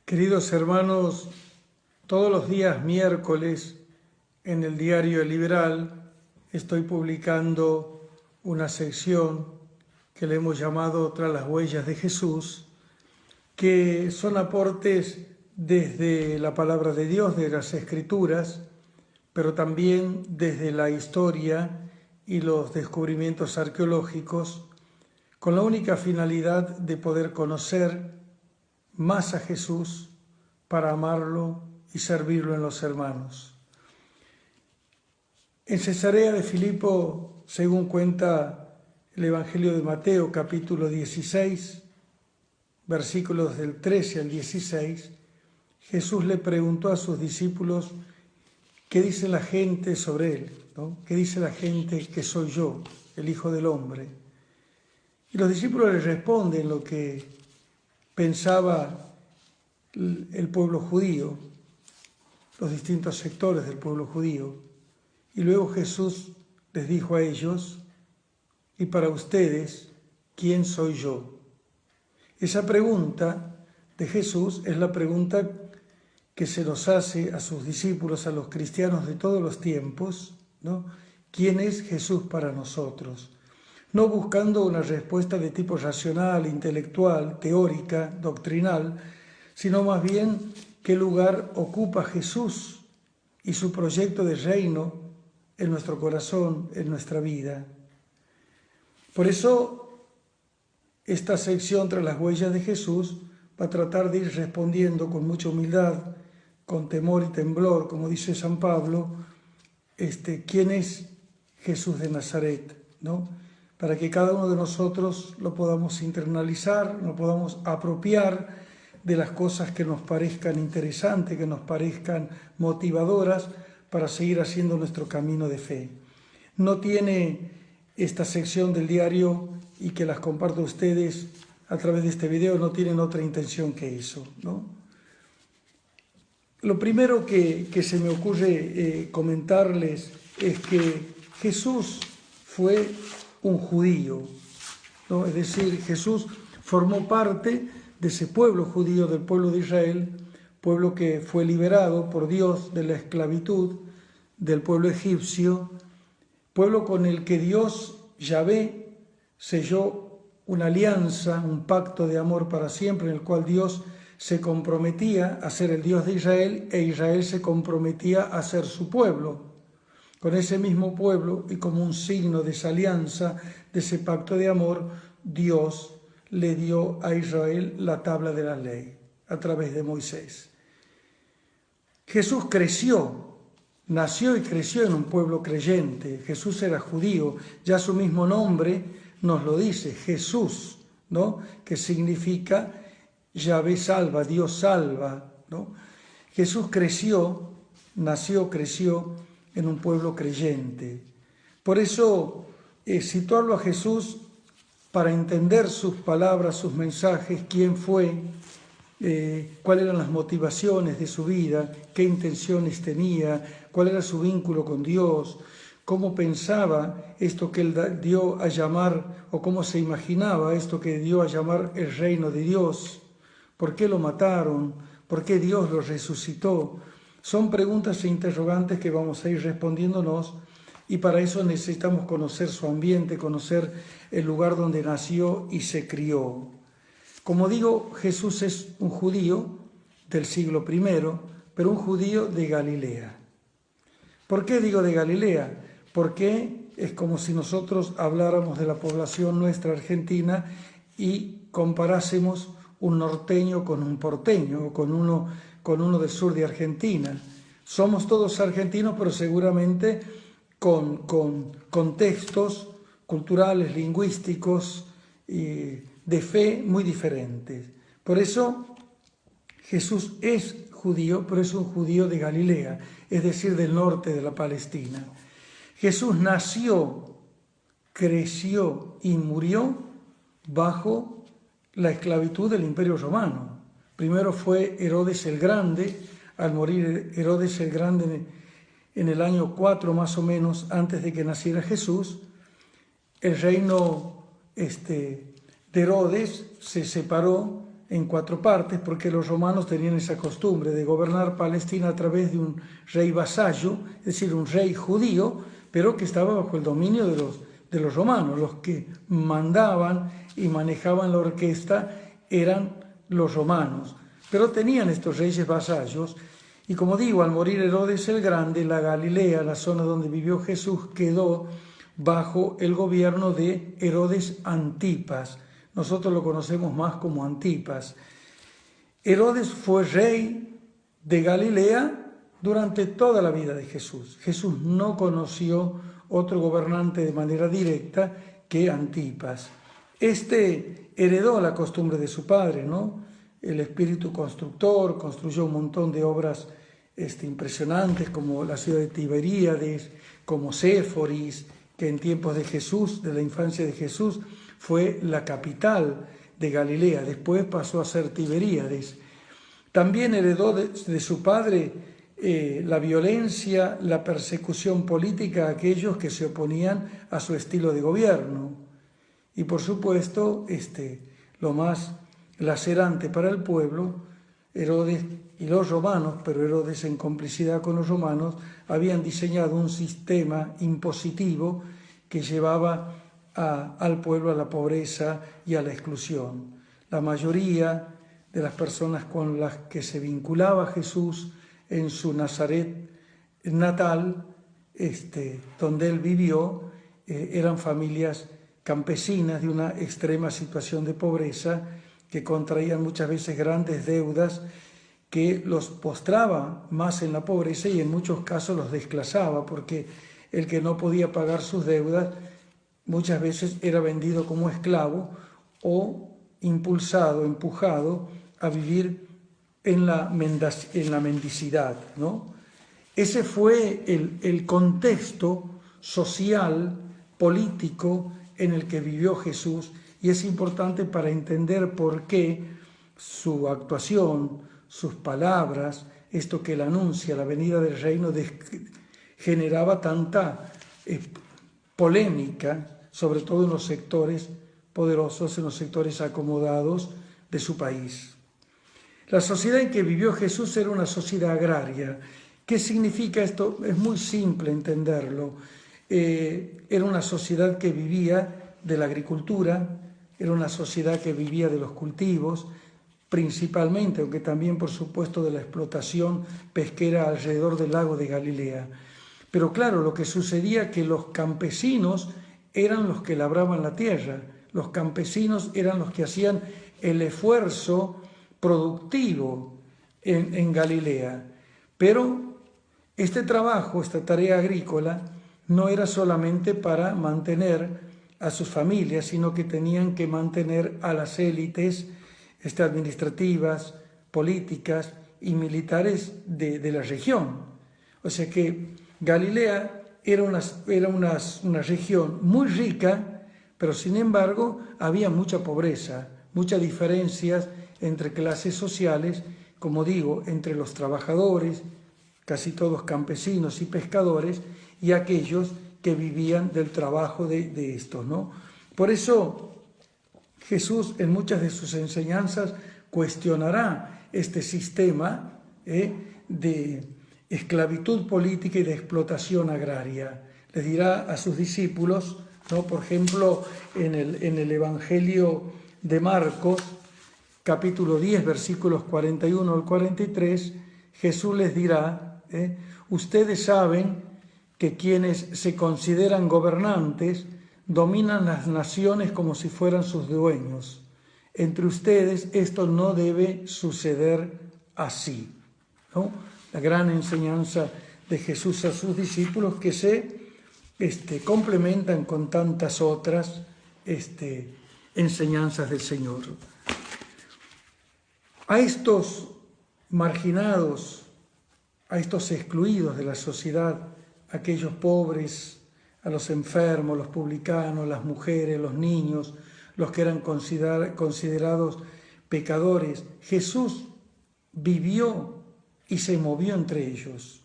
Queridos hermanos, todos los días miércoles en el diario El Liberal estoy publicando una sección que le hemos llamado Tras las huellas de Jesús, que son aportes desde la palabra de Dios, de las Escrituras, pero también desde la historia y los descubrimientos arqueológicos, con la única finalidad de poder conocer más a Jesús para amarlo y servirlo en los hermanos. En Cesarea de Filipo, según cuenta el Evangelio de Mateo, capítulo 16, versículos del 13 al 16, Jesús le preguntó a sus discípulos qué dice la gente sobre él, ¿no? ¿Qué dice la gente que soy yo, el Hijo del Hombre? Y los discípulos le responden lo que pensaba el pueblo judío, los distintos sectores del pueblo judío. Y luego Jesús les dijo a ellos: y para ustedes, ¿quién soy yo? Esa pregunta de Jesús es la pregunta que se nos hace a sus discípulos, a los cristianos de todos los tiempos, ¿no? ¿Quién es Jesús para nosotros? No buscando una respuesta de tipo racional, intelectual, teórica, doctrinal, sino más bien qué lugar ocupa Jesús y su proyecto de reino en nuestro corazón, en nuestra vida. Por eso, esta sección Tras las huellas de Jesús va a tratar de ir respondiendo con mucha humildad, con temor y temblor, como dice San Pablo, quién es Jesús de Nazaret, ¿no? Para que cada uno de nosotros lo podamos internalizar, lo podamos apropiar de las cosas que nos parezcan interesantes, que nos parezcan motivadoras para seguir haciendo nuestro camino de fe. No tiene esta sección del diario, y que las comparto a ustedes a través de este video, no tienen otra intención que eso, ¿no? Lo primero que se me ocurre comentarles es que Jesús fue un judío, ¿no? Es decir, Jesús formó parte de ese pueblo judío, del pueblo de Israel, pueblo que fue liberado por Dios de la esclavitud del pueblo egipcio, pueblo con el que Dios, Yahvé, selló una alianza, un pacto de amor para siempre, en el cual Dios se comprometía a ser el Dios de Israel e Israel se comprometía a ser su pueblo. Con ese mismo pueblo y como un signo de esa alianza, de ese pacto de amor, Dios le dio a Israel la tabla de la ley a través de Moisés. Jesús nació y creció en un pueblo creyente. Jesús era judío, ya su mismo nombre nos lo dice, Jesús, ¿no? Que significa Yahvé salva, Dios salva, ¿no? Jesús creció en un pueblo creyente. Por eso, situarlo a Jesús para entender sus palabras, sus mensajes, quién fue, cuáles eran las motivaciones de su vida, qué intenciones tenía, cuál era su vínculo con Dios, cómo pensaba esto que él dio a llamar, o cómo se imaginaba esto que dio a llamar el reino de Dios, por qué lo mataron, por qué Dios lo resucitó. Son preguntas e interrogantes que vamos a ir respondiéndonos, y para eso necesitamos conocer su ambiente, conocer el lugar donde nació y se crió. Como digo, Jesús es un judío del siglo I, pero un judío de Galilea. ¿Por qué digo de Galilea? Porque es como si nosotros habláramos de la población nuestra argentina y comparásemos un norteño con un porteño, o con uno del sur de Argentina. Somos todos argentinos, pero seguramente con contextos culturales, lingüísticos y de fe muy diferentes. Por eso Jesús es judío, pero es un judío de Galilea, es decir, del norte de la Palestina. Jesús nació, creció y murió bajo la esclavitud del Imperio Romano. Primero fue Herodes el Grande. Al morir Herodes el Grande en el año 4 más o menos antes de que naciera Jesús, el reino de Herodes se separó en 4 partes, porque los romanos tenían esa costumbre de gobernar Palestina a través de un rey vasallo, es decir, un rey judío, pero que estaba bajo el dominio de los romanos. Los que mandaban y manejaban la orquesta eran los romanos, pero tenían estos reyes vasallos. Y como digo, al morir Herodes el Grande, la Galilea, la zona donde vivió Jesús, quedó bajo el gobierno de Herodes Antipas. Nosotros lo conocemos más como Antipas. Herodes fue rey de Galilea durante toda la vida de Jesús. Jesús no conoció otro gobernante de manera directa que Antipas. Este heredó la costumbre de su padre, ¿no? El espíritu constructor, construyó un montón de obras impresionantes, como la ciudad de Tiberíades, como Séforis, que en tiempos de Jesús, de la infancia de Jesús, fue la capital de Galilea. Después pasó a ser Tiberíades. También heredó de su padre la violencia, la persecución política a aquellos que se oponían a su estilo de gobierno. Y por supuesto, lo más lacerante para el pueblo, Herodes y los romanos, pero Herodes en complicidad con los romanos, habían diseñado un sistema impositivo que llevaba al pueblo a la pobreza y a la exclusión. La mayoría de las personas con las que se vinculaba Jesús en su Nazaret natal, donde él vivió, eran familias campesinas de una extrema situación de pobreza, que contraían muchas veces grandes deudas que los postraba más en la pobreza y en muchos casos los desclasaba, porque el que no podía pagar sus deudas muchas veces era vendido como esclavo o empujado a vivir en la mendicidad, ¿no? Ese fue el contexto social, político en el que vivió Jesús, y es importante para entender por qué su actuación, sus palabras, esto que él anuncia, la venida del reino, generaba tanta polémica, sobre todo en los sectores poderosos, en los sectores acomodados de su país. La sociedad en que vivió Jesús era una sociedad agraria. ¿Qué significa esto? Es muy simple entenderlo. Era una sociedad que vivía de la agricultura, era una sociedad que vivía de los cultivos, principalmente, aunque también por supuesto de la explotación pesquera alrededor del lago de Galilea. Pero claro, lo que sucedía es que los campesinos eran los que labraban la tierra, los campesinos eran los que hacían el esfuerzo productivo en Galilea. Pero este trabajo, esta tarea agrícola, no era solamente para mantener a sus familias, sino que tenían que mantener a las élites administrativas, políticas y militares de la región. O sea que Galilea era una región muy rica, pero sin embargo había mucha pobreza, muchas diferencias entre clases sociales, como digo, entre los trabajadores, casi todos campesinos y pescadores, y aquellos que vivían del trabajo de estos, ¿no? Por eso Jesús en muchas de sus enseñanzas cuestionará este sistema de esclavitud política y de explotación agraria. Les dirá a sus discípulos, ¿no? Por ejemplo, en el Evangelio de Marcos, capítulo 10, versículos 41 al 43, Jesús les dirá, ustedes saben que quienes se consideran gobernantes dominan las naciones como si fueran sus dueños. Entre ustedes esto no debe suceder así, ¿no? La gran enseñanza de Jesús a sus discípulos que se complementan con tantas otras enseñanzas del Señor. A estos marginados, a estos excluidos de la sociedad, aquellos pobres, a los enfermos, los publicanos, las mujeres, los niños, los que eran considerados pecadores, Jesús vivió y se movió entre ellos.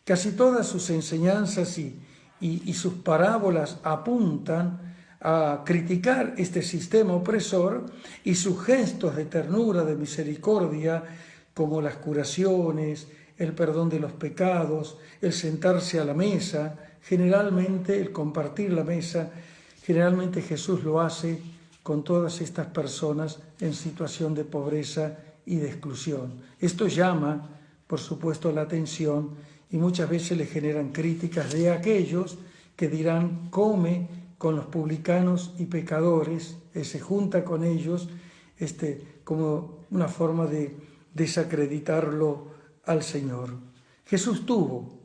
Casi todas sus enseñanzas y sus parábolas apuntan a criticar este sistema opresor y sus gestos de ternura, de misericordia, como las curaciones, el perdón de los pecados, el sentarse a la mesa, generalmente el compartir la mesa, generalmente Jesús lo hace con todas estas personas en situación de pobreza y de exclusión. Esto llama, por supuesto, la atención y muchas veces le generan críticas de aquellos que dirán: come con los publicanos y pecadores, se junta con ellos, como una forma de desacreditarlo al Señor. Jesús tuvo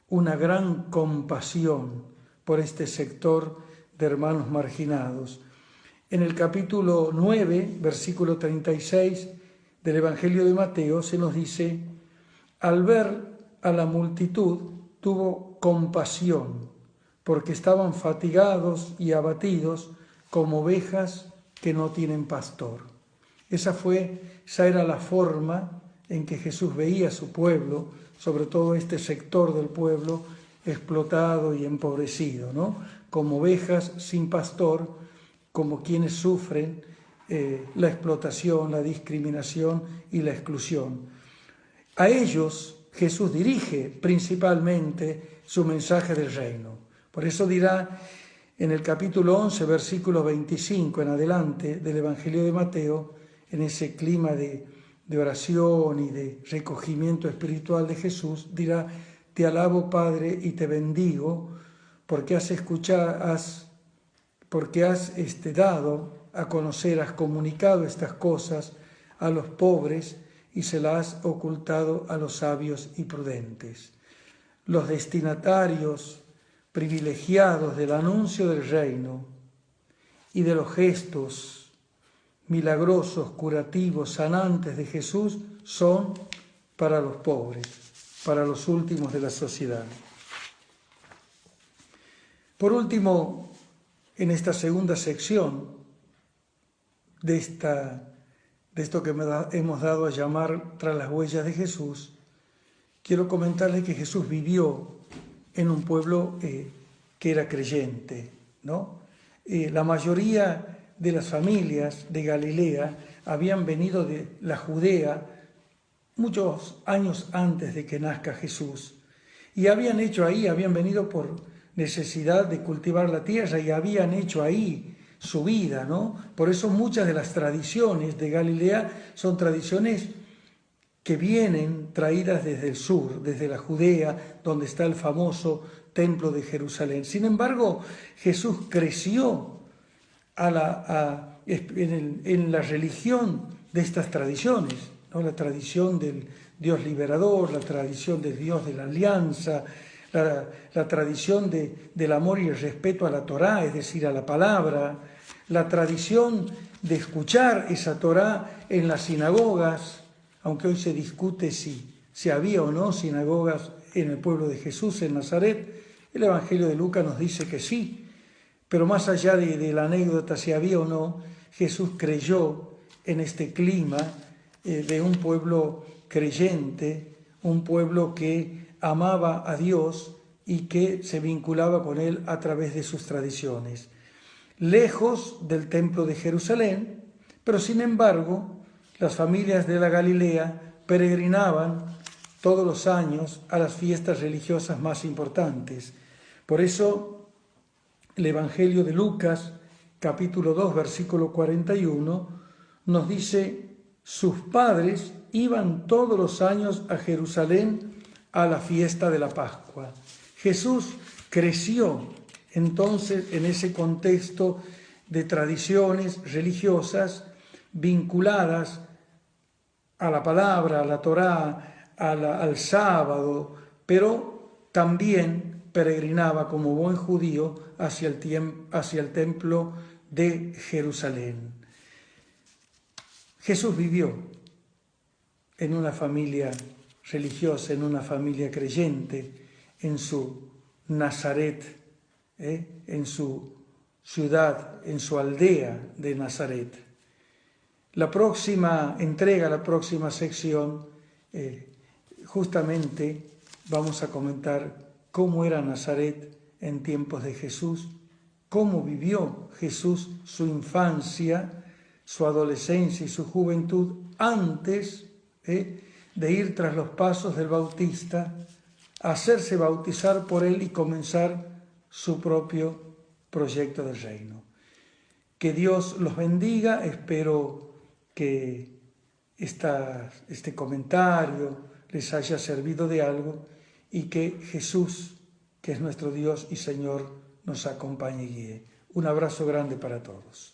una gran compasión por este sector de hermanos marginados. En el capítulo 9, versículo 36 del Evangelio de Mateo se nos dice: al ver a la multitud tuvo compasión, porque estaban fatigados y abatidos como ovejas que no tienen pastor. Esa era la forma en que Jesús veía a su pueblo, sobre todo este sector del pueblo explotado y empobrecido, ¿no? Como ovejas sin pastor, como quienes sufren la explotación, la discriminación y la exclusión. A ellos Jesús dirige principalmente su mensaje del reino. Por eso dirá en el capítulo 11, versículo 25 en adelante del Evangelio de Mateo, en ese clima de oración y de recogimiento espiritual de Jesús, dirá: te alabo, Padre, y te bendigo, porque has dado a conocer, has comunicado estas cosas a los pobres y se las has ocultado a los sabios y prudentes. Los destinatarios privilegiados del anuncio del reino y de los gestos milagrosos, curativos, sanantes de Jesús son para los pobres, para los últimos de la sociedad. Por último, en esta segunda sección de esto que hemos dado a llamar Tras las huellas de Jesús, quiero comentarles que Jesús vivió en un pueblo que era creyente, ¿no? La mayoría de las familias de Galilea habían venido de la Judea muchos años antes de que nazca Jesús y habían venido por necesidad de cultivar la tierra y habían hecho ahí su vida, ¿no? Por eso muchas de las tradiciones de Galilea son tradiciones que vienen traídas desde el sur, desde la Judea, donde está el famoso templo de Jerusalén. Sin embargo, Jesús creció en la religión de estas tradiciones, ¿no? La tradición del Dios liberador, la tradición del Dios de la alianza, la tradición del amor y el respeto a la Torá, es decir, a la palabra, la tradición de escuchar esa Torá en las sinagogas, aunque hoy se discute si había o no sinagogas en el pueblo de Jesús, en Nazaret. El Evangelio de Lucas nos dice que sí, pero más allá de la anécdota si había o no, Jesús creyó en este clima de un pueblo creyente, un pueblo que amaba a Dios y que se vinculaba con Él a través de sus tradiciones. Lejos del templo de Jerusalén, pero sin embargo, las familias de la Galilea peregrinaban todos los años a las fiestas religiosas más importantes. Por eso, el Evangelio de Lucas, capítulo 2, versículo 41, nos dice: sus padres iban todos los años a Jerusalén a la fiesta de la Pascua. Jesús creció entonces en ese contexto de tradiciones religiosas vinculadas a la palabra, a la Torá, al sábado, pero también peregrinaba como buen judío hacia el templo de Jerusalén. Jesús vivió en una familia religiosa, en una familia creyente, en su Nazaret, en su ciudad, en su aldea de Nazaret. La próxima entrega, la próxima sección, justamente vamos a comentar cómo era Nazaret en tiempos de Jesús, cómo vivió Jesús su infancia, su adolescencia y su juventud antes de ir tras los pasos del Bautista, hacerse bautizar por él y comenzar su propio proyecto del reino. Que Dios los bendiga. Espero que este comentario les haya servido de algo y que Jesús, que es nuestro Dios y Señor, nos acompañe y guíe. Un abrazo grande para todos.